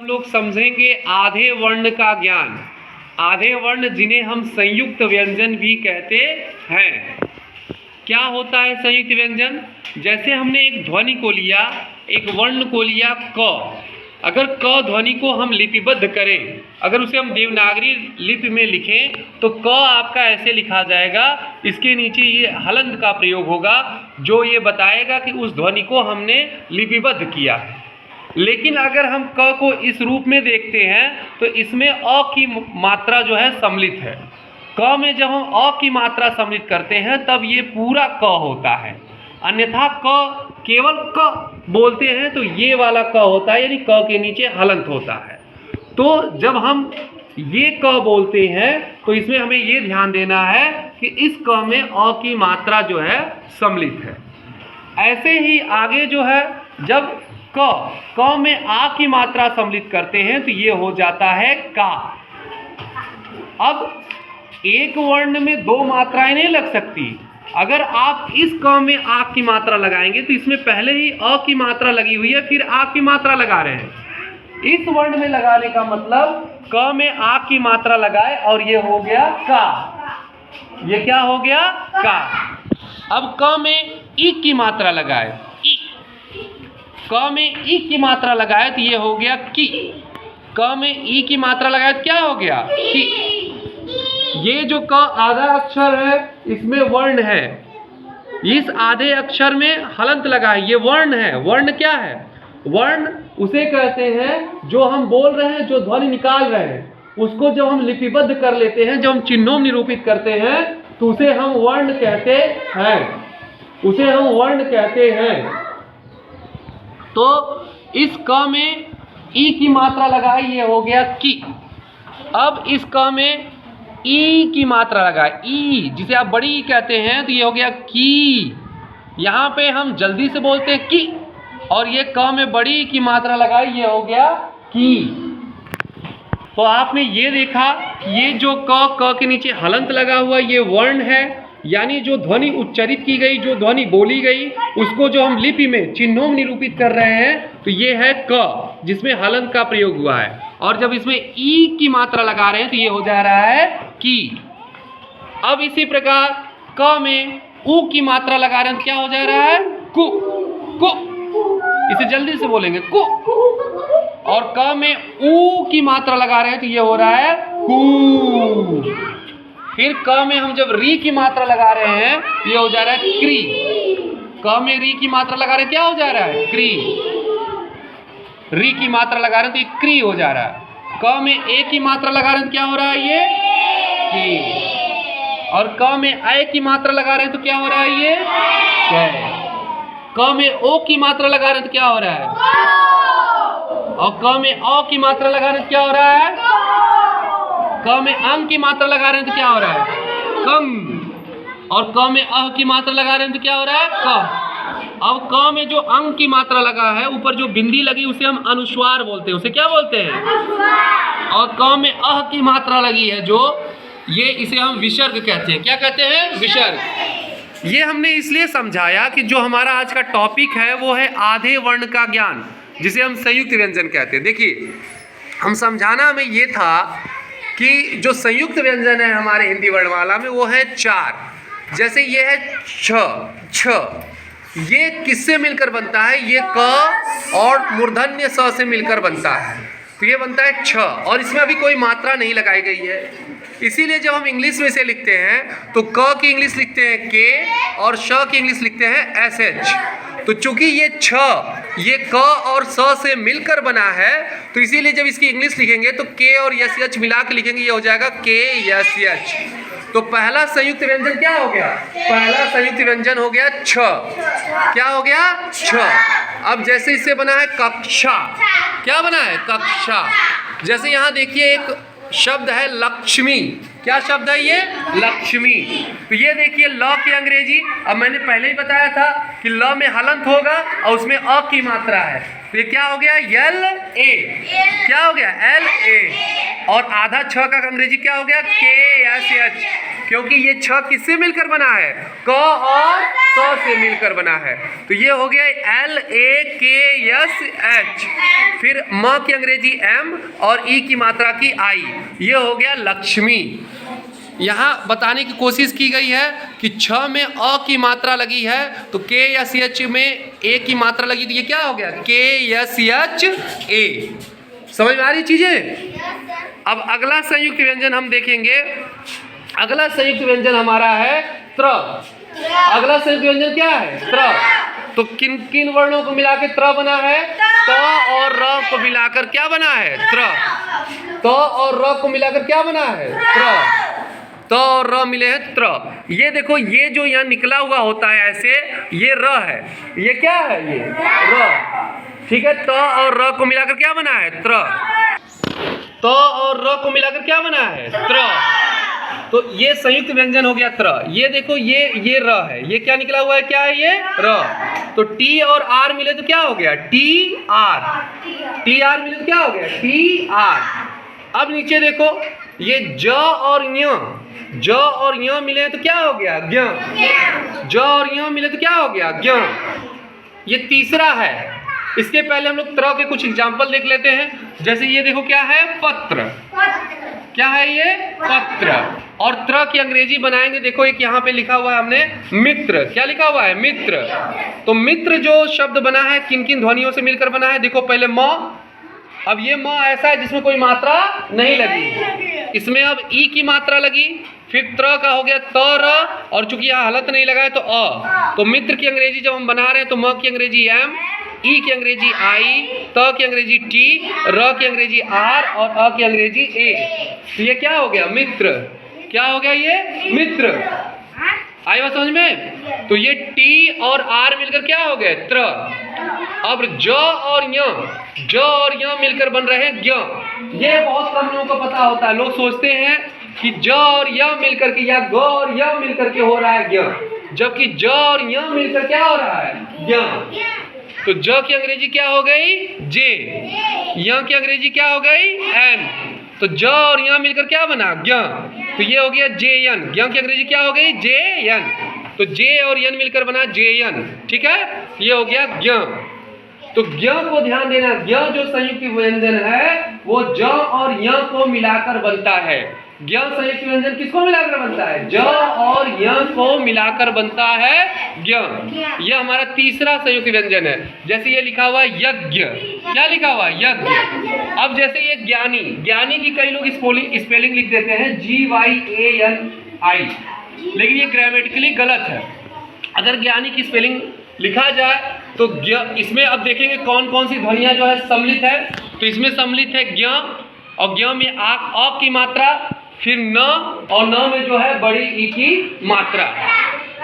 हम लोग समझेंगे आधे वर्ण का ज्ञान। आधे वर्ण जिन्हें हम संयुक्त व्यंजन भी कहते हैं। क्या होता है संयुक्त व्यंजन? जैसे हमने एक ध्वनि को लिया, एक वर्ण को लिया क। अगर क ध्वनि को हम लिपिबद्ध करें, अगर उसे हम देवनागरी लिपि में लिखें तो क आपका ऐसे लिखा जाएगा। इसके नीचे ये हलंत का प्रयोग होगा जो ये बताएगा कि उस ध्वनि को हमने लिपिबद्ध किया है। लेकिन अगर हम क को इस रूप में देखते हैं तो इसमें अ की मात्रा जो है सम्मिलित है। क में जब हम अ की मात्रा सम्मिलित करते हैं तब ये पूरा क होता है। अन्यथा क केवल क बोलते हैं तो ये वाला क होता है, यानी क के नीचे हलंत होता है। तो जब हम ये क बोलते हैं तो इसमें हमें ये ध्यान देना है कि इस क में अ की मात्रा जो है सम्मिलित है। ऐसे ही आगे जो है जब क में आ की मात्रा सम्मिलित करते हैं तो ये हो जाता है का। अब एक वर्ण में दो मात्राएं नहीं लग सकती। अगर आप इस क में आ की मात्रा लगाएंगे तो इसमें पहले ही अ की मात्रा लगी हुई है, फिर आ की मात्रा लगा रहे हैं। इस वर्ण में लगाने का मतलब क में आ की मात्रा लगाए और ये हो गया का। ये क्या हो गया? का। अब क में ई की मात्रा लगाए, ई। क में ई की मात्रा लगाए तो ये हो गया की। क में ई की मात्रा लगाए तो क्या हो गया? की। ये जो क आधा अक्षर है इसमें वर्ण है, इस आधे अक्षर में हलंत लगा है, ये वर्ण है। वर्ण क्या है? वर्ण उसे कहते हैं जो हम बोल रहे हैं, जो ध्वनि निकाल रहे हैं, उसको जब हम लिपिबद्ध कर लेते हैं, जब हम चिन्हों में निरूपित करते हैं तो उसे हम वर्ण कहते हैं। उसे हम वर्ण कहते हैं। तो इस क में ई की मात्रा लगाई, ये हो गया की। अब इस क में ई की मात्रा लगाए, ई जिसे आप बड़ी ई कहते हैं, तो ये हो गया की। यहाँ पे हम जल्दी से बोलते हैं की, और ये क में बड़ी ई की मात्रा लगाई, ये हो गया की। तो आपने ये देखा कि ये जो क के नीचे हलंत लगा हुआ ये वर्ण है, यानी जो ध्वनि उच्चारित की गई, जो ध्वनि बोली गई, उसको जो हम लिपि में चिन्हों में निरूपित कर रहे हैं तो ये है क, जिसमें हलंत का प्रयोग हुआ है। और जब इसमें ई की मात्रा लगा रहे हैं तो ये हो जा रहा है की। अब इसी प्रकार क में ऊ की मात्रा लगा रहे हैं तो क्या हो जा रहा है? कु। कु। इसे जल्दी से बोलेंगे कु। और क में ऊ की मात्रा लगा रहे हैं तो ये हो रहा है कू। फिर क में हम जब री की मात्रा लगा रहे हैं तो ये हो जा रहा है क्री। क में री की मात्रा लगा रहे हैं, क्या हो जा रहा है? क्री। री की मात्रा लगा रहे हैं तो ये क्री हो जा रहा है। क में ए की मात्रा लगा रहे हैं तो क्या हो रहा है? ये की। और क में ऐ की मात्रा लगा रहे हैं तो क्या हो रहा है? ये कै। क में ओ की मात्रा लगा रहे हैं तो क्या हो रहा है? और क में अ की मात्रा लगा रहे हैं तो क्या हो रहा है? क में अंग की मात्रा लगा रहे हैं तो क्या हो रहा है? कम। और क में अह की मात्रा लगा रहे हैं तो क्या हो रहा है? क। अब क में जो अंग की मात्रा लगा है, ऊपर जो बिंदी लगी, उसे हम अनुस्वार बोलते हैं। उसे क्या बोलते हैं? और क में अह की मात्रा लगी है जो, ये इसे हम विसर्ग कहते हैं। क्या कहते हैं? विसर्ग। ये हमने इसलिए समझाया कि जो हमारा आज का टॉपिक है वो है आधे वर्ण का ज्ञान, जिसे हम संयुक्त व्यंजन कहते हैं। देखिए, हम समझाना में ये था कि जो संयुक्त व्यंजन है हमारे हिंदी वर्णमाला में वो है 4। जैसे ये है छ। ये किससे मिलकर बनता है? ये क और मूर्धन्य स से मिलकर बनता है, तो ये बनता है छ। और इसमें अभी कोई मात्रा नहीं लगाई गई है। इसीलिए जब हम इंग्लिश में इसे लिखते हैं तो क की इंग्लिश लिखते हैं के और श की इंग्लिश लिखते हैं SH। तो चूंकि ये छ, ये क और स से मिलकर बना है, तो इसीलिए जब इसकी इंग्लिश लिखेंगे तो के और SH मिला के लिखेंगे, ये हो जाएगा KSH। तो पहला संयुक्त व्यंजन क्या हो गया? पहला संयुक्त व्यंजन हो गया छ। क्या हो गया? छ। अब जैसे इससे बना है कक्षा। क्या बना है? कक्षा। जैसे यहाँ देखिए एक शब्द है लक्ष्मी। क्या शब्द है ये? लक्ष्मी। तो ये देखिए ल की अंग्रेजी, अब मैंने पहले ही बताया था कि ल में हलंत होगा और उसमें अ की मात्रा है, तो ये क्या हो गया? LA। क्या हो गया? LA। और आधा छ का अंग्रेजी क्या हो गया? KSH। क्योंकि ये छ किससे मिलकर बना है? क और स से मिलकर बना है। तो ये हो गया LAKSH, फिर म की अंग्रेजी M और ई की मात्रा की I, ये हो गया लक्ष्मी। यहाँ बताने की कोशिश की गई है कि छ में अ की मात्रा लगी है तो KSH में ए की मात्रा लगी, तो ये क्या हो गया? KSHA। समझ में आ रही चीजें? अब अगला संयुक्त व्यंजन हम देखेंगे। अगला संयुक्त व्यंजन हमारा है त्र। अगला संयुक्त व्यंजन क्या है? त्र। तो किन किन वर्णों को मिला के त्र बना है? त और र को मिलाकर क्या बना है? त्र। त और र को मिलाकर क्या बना है? त्र। त और र मिले हैं त्र। ये देखो, ये जो यहाँ निकला हुआ होता है ऐसे, ये र है। ये क्या है? ये र। ठीक है, त और र को मिलाकर क्या बना है? त्र। त और र को मिलाकर क्या बना है? त्र। तो ये संयुक्त व्यंजन हो गया त्र। ये देखो, ये र है, ये क्या निकला हुआ है? क्या है ये? र। तो टी और आर मिले तो क्या हो गया? T R. टी आर मिले तो क्या हो गया? T R. अब नीचे देखो, ये ज और य मिले तो क्या हो गया? ज्ञ। ज और य मिले तो क्या हो गया? ज्ञ। ये तीसरा है। इसके पहले हम लोग त्र के कुछ एग्जाम्पल देख लेते हैं। जैसे ये देखो, क्या है? पत्र। क्या है ये? पत्र। और त्र की अंग्रेजी बनाएंगे, देखो एक यहाँ पे लिखा हुआ है हमने मित्र। क्या लिखा हुआ है? मित्र। तो मित्र जो शब्द बना है किन किन ध्वनियों से मिलकर बना है? देखो पहले म। अब ये म ऐसा है जिसमें कोई मात्रा नहीं लगी, इसमें अब ई की मात्रा लगी, फिर त्र का हो गया त र, और चूंकि यहाँ हलत नहीं लगा है तो अ। तो मित्र की अंग्रेजी जब हम बना रहे हैं तो म की अंग्रेजी एम, ई की अंग्रेजी आई, त की अंग्रेजी टी, र की अंग्रेजी आर और अ की अंग्रेजी ए। तो ये क्या हो गया? मित्र। क्या हो गया? ये मित्र। आई बात समझ में? तो ये टी और आर मिलकर क्या हो गए? त्र। अब ज और य मिलकर बन रहे हैं ज्ञ। ये बहुत कम लोगों को पता होता है। लोग सोचते हैं कि ज और य मिलकर के या ग और य मिलकर के हो रहा है ज्ञ, जबकि ज और य मिलकर क्या हो रहा है? ज्ञ। तो ज की अंग्रेजी क्या हो गई? जे। य की अंग्रेजी क्या हो गई? एन। तो ज और य मिलकर क्या बना? ज्ञ। तो ये हो गया जे एन। ज्ञ की अंग्रेजी क्या हो गई? J N. तो जे और यन मिलकर बना जे एन। ठीक है, ये हो गया ज्ञ। तो ज्ञ को ध्यान देना, ज्ञ जो संयुक्त व्यंजन है वो ज और य को मिलाकर बनता है। ज्ञ संयुक्त व्यंजन किसको मिलाकर बनता है? ज और य को मिलाकर बनता है ज्ञ। यह हमारा तीसरा संयुक्त व्यंजन है। जैसे ये लिखा हुआ है यज्ञ। क्या लिखा हुआ है? यज्ञ। अब जैसे ये ज्ञानी, ज्ञानी की कई लोग स्पेलिंग लिख देते हैं GYANI, लेकिन ये ग्रामेटिकली गलत है। अगर ज्ञानी की स्पेलिंग लिखा जाए तो इसमें अब देखेंगे कौन कौन सी ध्वनियां जो है सम्मिलित है। तो इसमें सम्मिलित है ज्ञ, और ज्ञ में अ की मात्रा, फिर न, और न में जो है बड़ी ई की मात्रा।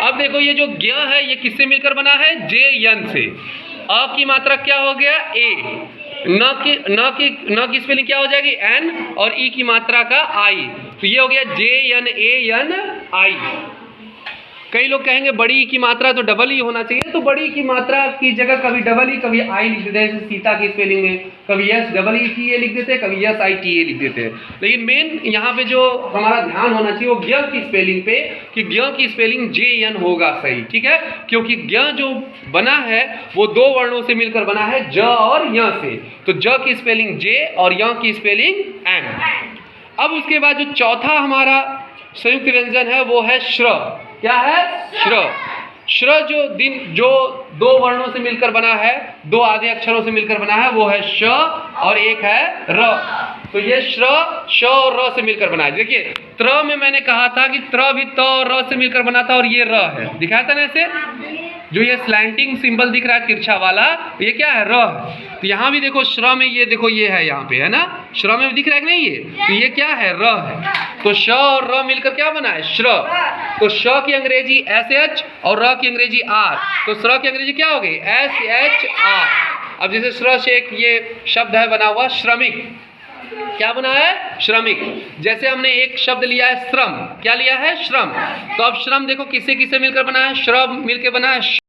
अब देखो, ये जो ज्ञ है ये किससे मिलकर बना है? जे यन से। अ की मात्रा क्या हो गया? ए। न की स्पेलिंग क्या हो जाएगी? एन, और ई की मात्रा का आई। तो ये हो गया JNANI। कई लोग कहेंगे बड़ी ई की मात्रा तो डबल ई होना चाहिए, तो बड़ी ई की मात्रा की जगह कभी डबल ई कभी आई लिख देते हैं। सीता की स्पेलिंग में कभी SEETA लिख देते हैं, कभी SITA लिख देते हैं। लेकिन मेन यहाँ पे जो हमारा ध्यान होना चाहिए वो ज्ञ की स्पेलिंग पे, कि ज्ञ की स्पेलिंग JN होगा सही। ठीक है, क्योंकि ज्ञ जो बना है वो दो वर्णों से मिलकर बना है, ज और य से। तो ज की स्पेलिंग J और य की स्पेलिंग M। अब उसके बाद जो चौथा हमारा संयुक्त व्यंजन है वो है श्र। क्या है? श्र। श्र जो दो वर्णों से मिलकर बना है, दो आधे अक्षरों से मिलकर बना है, वो है श और एक है र। तो ये श्र, श और र से मिलकर बना है। देखिए, त्र में मैंने कहा था कि त्र भी त और र से मिलकर बना था, और ये र है, दिखाया था ना ऐसे। जो ये स्लैंटिंग सिंबल दिख रहा है तिरछा वाला, ये क्या है? र। तो यहाँ भी देखो श्र में, ये देखो ये है यहाँ पे, है ना? श्र में दिख रहा है कि नहीं? ये तो ये क्या है? र है। तो श और र मिलकर क्या बना है? श्र। तो श की अंग्रेजी SH और र की अंग्रेजी R, तो श्र की अंग्रेजी क्या हो गई? SHR। अब जैसे श्र से एक ये शब्द है बना हुआ श्रमिक। क्या बना है? श्रमिक। जैसे हमने एक शब्द लिया है श्रम। क्या लिया है? श्रम। तो अब श्रम देखो किससे किससे मिलकर बना है? श्रम मिलकर बना है